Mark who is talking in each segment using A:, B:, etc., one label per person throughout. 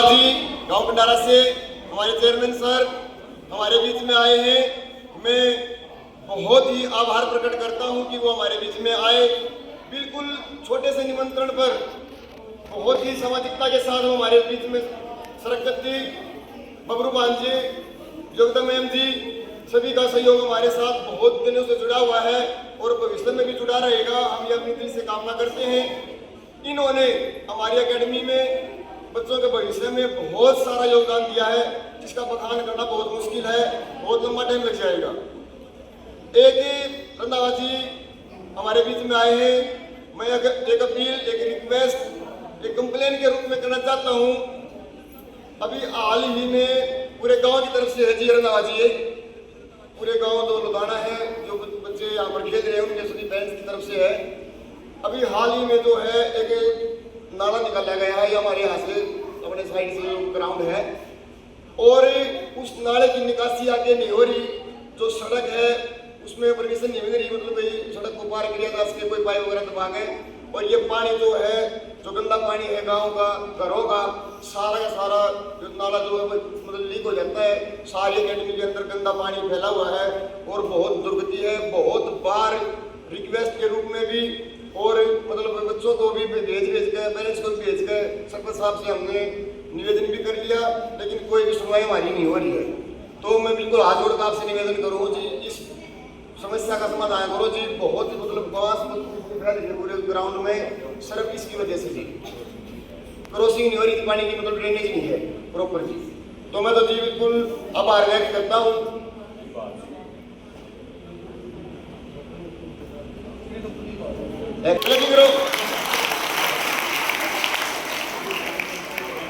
A: जी गांव भंडारा से हमारे चेयरमैन सर हमारे बीच में आए हैं। मैं बहुत ही आभार प्रकट करता हूं कि वो हमारे बीच में आए। बिल्कुल छोटे से निमंत्रण पर बहुत ही सामाजिकता के साथ हमारे बीच में सरकत जी, बबरू भांजे, योगदा मैम जी, सभी का सहयोग हमारे साथ बहुत दिनों से जुड़ा हुआ है और भविष्य में भी जुड़ा रहेगा। हम ये अपनी दिल से कामना करते हैं। इन्होंने हमारी एकेडमी में बच्चों के भविष्य में बहुत सारा योगदान दिया है, जिसका बखान करना बहुत मुश्किल है, बहुत लंबा टाइम लग जाएगा। एक रंधावा जी हमारे बीच में आए हैं। मैं एक अपील, एक रिक्वेस्ट, एक कंप्लेन के रूप में करना चाहता हूं। अभी हाल ही में पूरे गांव की तरफ से है जी रंधावा जी, पूरे गांव जो लुधियाना है, जो बच्चे यहाँ पर खेल रहे हैं उनके सभी पेरेंट्स की तरफ से है। अभी हाल ही में जो है एक नाला निकाला गया है, हमारे यहाँ से अपने साइड से ग्राउंड है, और उस नाले की निकासी आगे नहीं हो रही। जो सड़क है उसमें परमिशन नहीं मिल रही, मतलब भाई सड़क को पार किया जा सके, कोई पाइप वगैरह दबा गए। और ये पानी जो है, जो गंदा पानी है गांव का, घरों का, सारा का सारा जो नाला जो है मतलब लीक हो जाता है। सारी एकेडमी के अंदर गंदा पानी फैला हुआ है और बहुत दुर्गति है। बहुत बार रिक्वेस्ट के रूप में भी और मतलब बच्चों को भी भेज गए, पेरेंट्स को भी भेज गए, सरपंच साहब से हमने निवेदन भी कर लिया, लेकिन कोई भी सुनवाई हमारी नहीं हो रही है। तो मैं बिल्कुल हाथ जोड़ कर आपसे निवेदन करूँ जी, इस समस्या का समाधान करो जी। बहुत ही मतलब पूरे ग्राउंड में सिर्फ इसकी वजह से जी क्रॉसिंग नहीं हो रही थी, पानी की मतलब ड्रेनेज नहीं है प्रॉपर जी। तो मैं तो जी बिल्कुल आभार व्यक्त करता हूँ।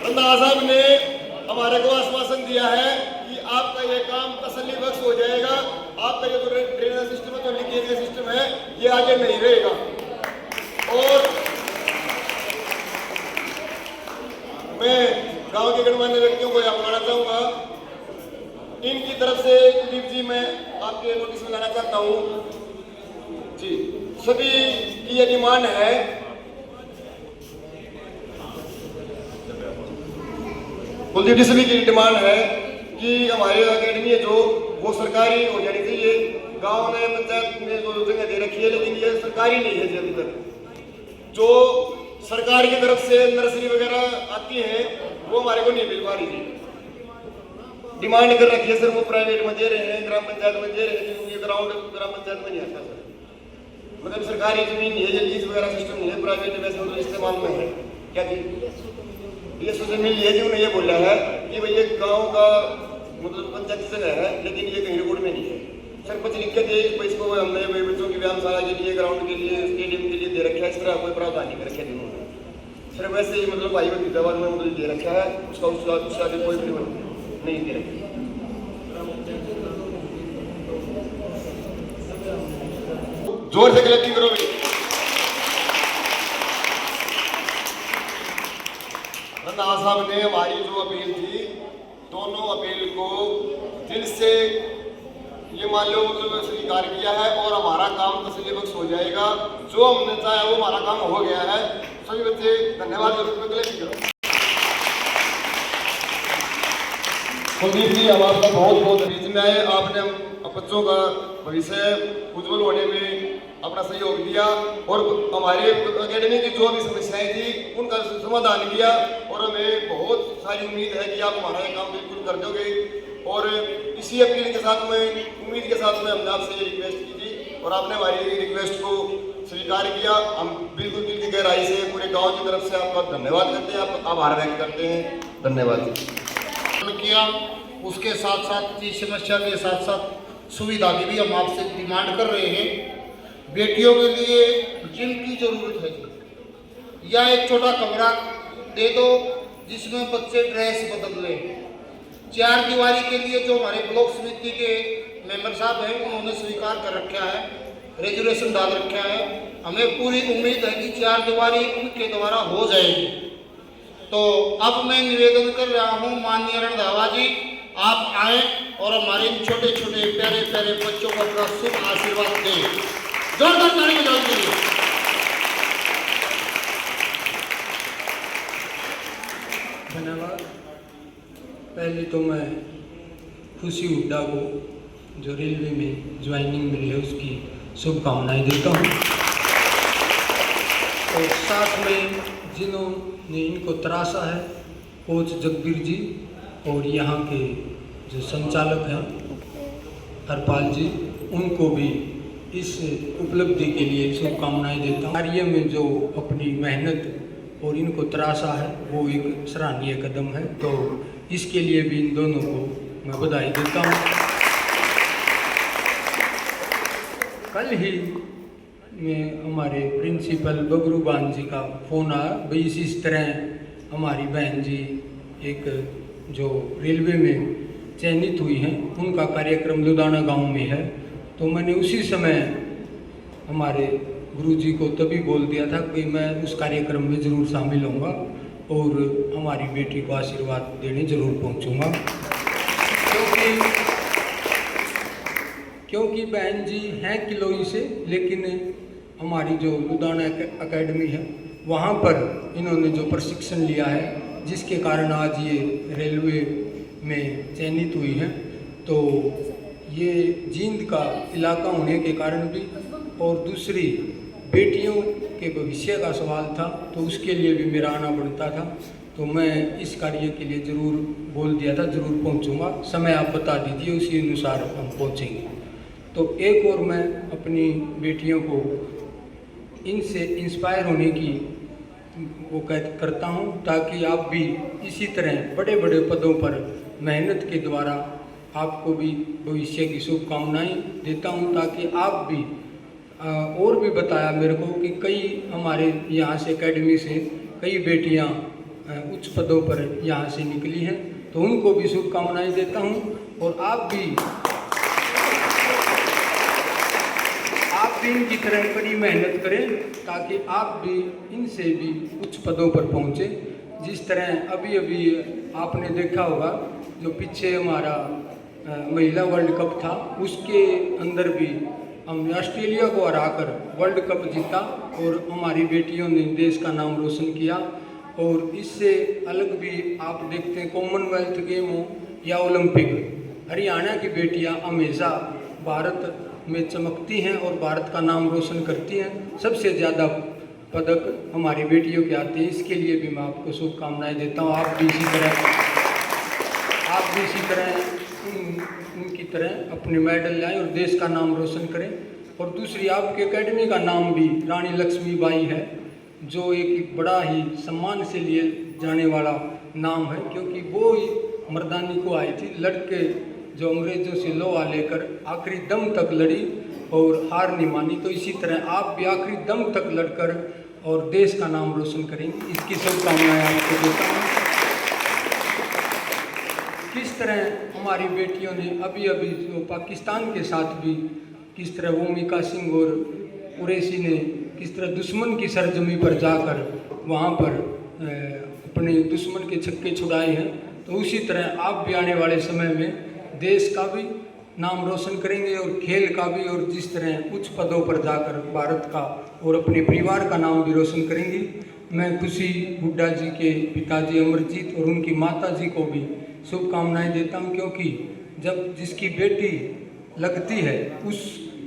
A: रंधावा साहब ने हमारे को आश्वासन दिया है कि आपका ये काम तसल्ली बख्श हो जाएगा। आपका ये जो ड्रेनेज सिस्टम है, जो लीकेज का सिस्टम है, ये आगे नहीं रहेगा। और मैं गांव के गणमान्य व्यक्तियों को यह बताना चाहूंगा, इनकी तरफ से कुलदीप जी मैं आपके नोटिस में लाना चाहता हूं जी। सभी की ये डिमांड है, कुलदीप जी सभी की डिमांड है कि हमारे एकेडमी है जो वो सरकारी हो जानी चाहिए। गांव ने पंचायत में जो जगह दे रखी है, लेकिन ये सरकारी नहीं है जी अभी तक। जो सरकार की तरफ से नर्सरी वगैरह आती है वो हमारे को नहीं मिल पा रही थी। डिमांड कर रखी है सर, वो प्राइवेट में दे रहे हैं, ग्राम पंचायत में दे रहे हैं, ये ग्राउंड ग्राम पंचायत में नहीं आता सर। मतलब सरकारी जमीन नहीं है, ये लीज वगैरह सिस्टम नहीं है, प्राइवेट वैसे मतलब इस्तेमाल में है। क्या जी ये जमीन लिए जी उन्हें ये बोला है कि भाई ये गाँव का मतलब पंचायत जगह है, लेकिन ये कहीं रिकॉर्ड में नहीं है। सरपंच लिख के दे इसको हमने बच्चों की व्यायामशाला के लिए, ग्राउंड के लिए, स्टेडियम के लिए दे रखा है। इस तरह कोई प्रावधान नहीं कर रखे जिन्होंने, सिर्फ वैसे ही मतलब भाई फरीदाबाद में मतलब दे रखा है, उसका आगे कोई नहीं दे रखा। जोर से कलेक्टिंग करो भाई। रंधावा साहब ने हमारी जो अपील थी, दोनों अपील को दिल से ये मान लो मतलब स्वीकार किया है और हमारा काम तसल्ली बख्श हो जाएगा। जो हमने चाहा वो हमारा काम हो गया है। सभी बच्चे धन्यवाद करो। कुलदीप जी हम आपका बहुत बहुत बीच में आए, आपने बच्चों का भविष्य उज्जवल होने में अपना सहयोग दिया और हमारे एकेडमी की जो भी समस्याएं थी उनका समाधान किया। और हमें बहुत सारी उम्मीद है कि आप हमारा ये काम बिल्कुल कर दोगे। और इसी अपील के साथ में, उम्मीद के साथ में हमने आपसे ये रिक्वेस्ट की थी और आपने हमारी रिक्वेस्ट को स्वीकार किया। हम बिल्कुल दिल की गहराई से पूरे गांव की तरफ से आपका धन्यवाद करते हैं, आपका आभार व्यक्त करते हैं। धन्यवाद
B: किया। उसके साथ साथ इस समस्या के साथ साथ सुविधा की भी हम आपसे डिमांड कर रहे हैं। बेटियों के लिए जिम की जरूरत है, या एक छोटा कमरा दे दो जिसमें बच्चे ड्रेस बदल लें। 4 दीवारी के लिए जो हमारे ब्लॉक समिति के मेंबर साहब हैं उन्होंने स्वीकार कर रखा है, रेजुलेशन डाल रखा है। हमें पूरी उम्मीद है कि 4 दीवारी उनके द्वारा हो जाएगी। तो अब मैं निवेदन कर रहा हूँ माननीय रंधावा जी, आप आए और हमारे इन छोटे छोटे प्यारे प्यारे बच्चों को अपना शुभ आशीर्वाद दें। जोरदार ताली बजाइए।
C: धन्यवाद। पहले तो मैं खुशी हुड्डा को जो रेलवे में ज्वाइनिंग मिली है उसकी शुभकामनाएं देता हूँ, और साथ में जिन्होंने इनको तराशा है कोच जगबीर जी और यहाँ के जो संचालक हैं हरपाल जी, उनको भी इस उपलब्धि के लिए शुभकामनाएं देता हूँ। कार्य में जो अपनी मेहनत और इनको तराशा है वो एक सराहनीय कदम है, तो इसके लिए भी इन दोनों को मैं बधाई देता हूँ। कल ही में हमारे प्रिंसिपल बबरू बान जी का फ़ोन आया, भाई इस तरह हमारी बहन जी एक जो रेलवे में चयनित हुई हैं उनका कार्यक्रम लुधियाना गांव में है। तो मैंने उसी समय हमारे गुरुजी को तभी बोल दिया था कि मैं उस कार्यक्रम में ज़रूर शामिल होऊंगा और हमारी बेटी को आशीर्वाद देने ज़रूर पहुंचूंगा, क्योंकि बहन जी हैं किलोई से, लेकिन हमारी जो लुधियाना एकेडमी है वहाँ पर इन्होंने जो प्रशिक्षण लिया है जिसके कारण आज ये रेलवे में चयनित हुई हैं। तो ये जींद का इलाका होने के कारण भी और दूसरी बेटियों के भविष्य का सवाल था तो उसके लिए भी मेरा आना पड़ता था, तो मैं इस कार्य के लिए ज़रूर बोल दिया था, ज़रूर पहुंचूंगा। समय आप बता दीजिए, उसी अनुसार हम पहुंचेंगे। तो एक और मैं अपनी बेटियों को इनसे इंस्पायर होने की वो करता हूं, ताकि आप भी इसी तरह बड़े बड़े पदों पर मेहनत के द्वारा आपको भी भविष्य की शुभकामनाएं देता हूं, ताकि आप भी और भी बताया मेरे को कि कई हमारे यहाँ से एकेडमी से कई बेटियाँ उच्च पदों पर यहाँ से निकली हैं, तो उनको भी शुभकामनाएं देता हूँ। और आप भी इनकी तरह कड़ी मेहनत करें ताकि आप भी इनसे भी उच्च पदों पर पहुँचे। जिस तरह अभी अभी आपने देखा होगा जो पीछे हमारा महिला वर्ल्ड कप था, उसके अंदर भी हमने ऑस्ट्रेलिया को हराकर वर्ल्ड कप जीता और हमारी बेटियों ने देश का नाम रोशन किया। और इससे अलग भी आप देखते हैं कॉमनवेल्थ गेम हो या ओलंपिक, हरियाणा की बेटियां हमेशा भारत में चमकती हैं और भारत का नाम रोशन करती हैं। सबसे ज़्यादा पदक हमारी बेटियों के आते हैं, इसके लिए भी मैं आपको शुभकामनाएं देता हूँ। आप भी इसी तरह उनकी तरह अपने मेडल लाएं और देश का नाम रोशन करें। और दूसरी आपके एकेडमी का नाम भी रानी लक्ष्मीबाई है, जो एक बड़ा ही सम्मान से लिए जाने वाला नाम है, क्योंकि वो ही मर्दानी को आई थी, लड़के जो अंग्रेज़ों से लोहा लेकर आखिरी दम तक लड़ी और हार नहीं मानी। तो इसी तरह आप भी आखिरी दम तक लड़कर और देश का नाम रोशन करेंगे, इसकी शुभकामनाएं आपको देता हूँ। किस तरह हमारी बेटियों ने अभी अभी जो पाकिस्तान के साथ भी किस तरह भूमिका सिंह और कुरैशी ने किस तरह दुश्मन की सरजमी पर जाकर वहाँ पर अपने दुश्मन के छक्के छुड़ाए हैं, तो उसी तरह आप भी आने वाले समय में देश का भी नाम रोशन करेंगे और खेल का भी, और जिस तरह उच्च पदों पर जाकर भारत का और अपने परिवार का नाम भी रोशन करेंगी। मैं खुशी हुड्डा जी के पिताजी अमरजीत और उनकी माता जी को भी शुभकामनाएं देता हूं, क्योंकि जब जिसकी बेटी लगती है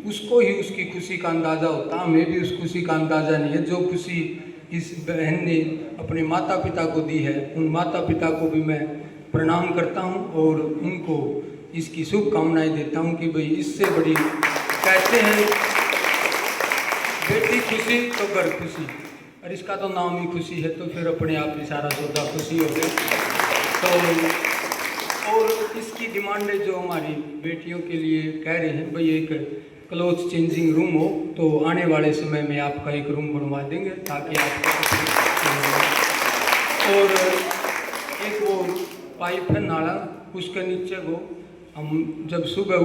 C: उसको ही उसकी खुशी का अंदाज़ा होता है। हमें भी उस खुशी का अंदाज़ा नहीं है जो खुशी इस बहन ने अपने माता पिता को दी है। उन माता पिता को भी मैं प्रणाम करता हूं और उनको इसकी शुभकामनाएं देता हूं कि भाई इससे बड़ी कहते हैं बेटी खुशी तो घर खुशी, और इसका तो नाम ही खुशी है, तो फिर अपने आप ही सारा सौदा खुशी हो गई। तो और इसकी डिमांडें जो हमारी बेटियों के लिए कह रहे हैं, भाई एक क्लोथ चेंजिंग रूम हो, तो आने वाले समय में आपका एक रूम बनवा देंगे ताकि आप, और एक वो पाइप है नाला, उसके नीचे वो हम जब सुबह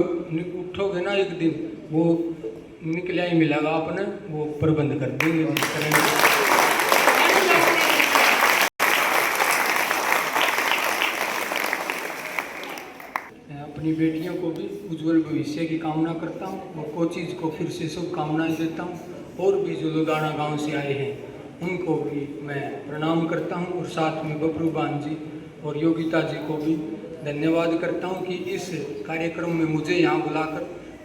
C: उठोगे ना एक दिन वो निकला ही मिलेगा, आपने वो प्रबंध कर देंगे जिस तरह। अपनी बेटियों को भी उज्जवल भविष्य की कामना करता हूँ और कोचिज को फिर से शुभकामनाएं देता हूँ, और भी जो लुधियाना गांव से आए हैं उनको भी मैं प्रणाम करता हूँ, और साथ में बबरू बान जी और योगिता जी को भी धन्यवाद करता हूँ कि इस कार्यक्रम में मुझे यहाँ बुलाकर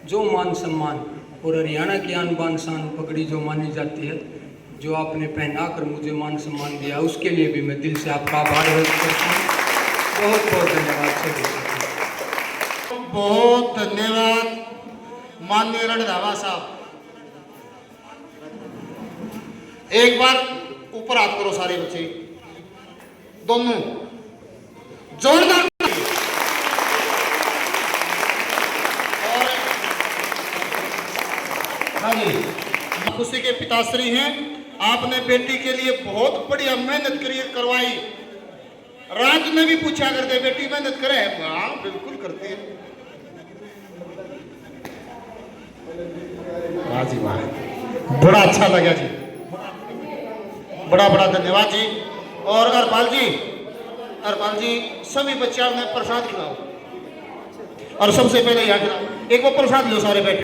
C: जो मान सम्मान और हरियाणा की आन बान शान पगड़ी जो मानी जाती है, जो आपने पहना कर मुझे मान सम्मान दिया, उसके लिए भी मैं दिल से आपका आभार व्यक्त करता हूँ। बहुत बहुत धन्यवाद सर।
B: बहुत धन्यवाद माननीय रणधावा साहब। एक बार ऊपर हाथ करो सारे बच्चे, दोनों जोरदार। और हाँ जी, खुशी के पिताश्री हैं, आपने बेटी के लिए बहुत बढ़िया मेहनत करवाई। राज में भी पूछा करते बेटी मेहनत करे? हाँ बिल्कुल करती है। वाह जी वाह, बड़ा अच्छा लगा जी, बड़ा बड़ा धन्यवाद जी। और अरपाल जी सभी बच्चों ने प्रसाद खिलाओ, और सबसे पहले यहाँ खिलाओ। एक वो प्रसाद लो सारे बैठे।